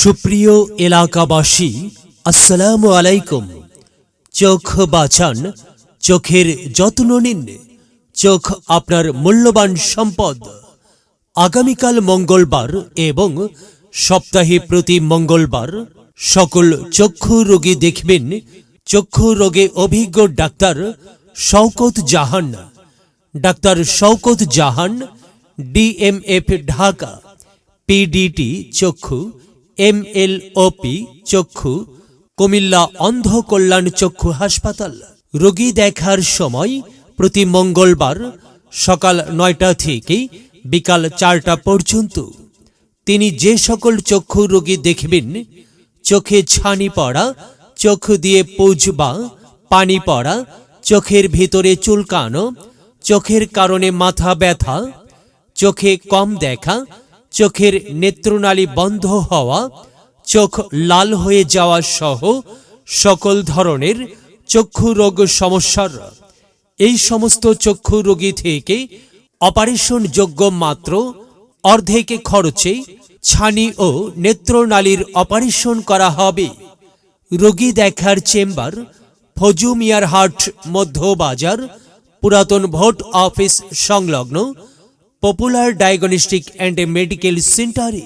সুপ্রিয় এলাকাবাসী, আসসালামু আলাইকুম। চোখ বাঁচান, চোখের যত্ন নিন। চোখ আপনার মূল্যবান সম্পদ। আগামীকাল মঙ্গলবার এবং সপ্তাহে প্রতি মঙ্গলবার সকল চক্ষু রোগী দেখবেন চক্ষু রোগে অভিজ্ঞ ডাক্তার শওকত জাহান। ডাক্তার শওকত জাহান, ডিএমএফ ঢাকা, পিডিটি চক্ষু, এমএলওপি চক্ষু, কুমিল্লা অন্ধ কল্যাণ চক্ষু হাসপাতাল। রোগী দেখার সময় প্রতি মঙ্গলবার সকাল ৯টা থেকে বিকাল ৪টা পর্যন্ত। তিনি যে সকল চক্ষু রোগী দেখবেন চোখে ছানি পড়া, চোখ দিয়ে পুজ বা পানি পড়া, চোখের ভিতরে চুলকানো, চোখের কারণে মাথা ব্যথা, চোখে কম দেখা, চোখের নেত্রনালী বন্ধ হওয়া, চোখ লাল হয়ে যাওয়া সহ সকল ধরনের চক্ষু রোগ সমস্যার এই সমস্ত চক্ষু রোগী থেকে অপারেশন যোগ্য মাত্র অর্ধেক খরচে ছানি ও নেত্রনালীর অপারেশন করা হবে। রোগী দেখার চেম্বার ফজু মিয়ার হাট, মধ্যবাজার, পুরাতন ভোট অফিস সংলগ্ন পপুলার ডায়াগনস্টিক অ্যান্ড মেডিকেল সেন্টারে।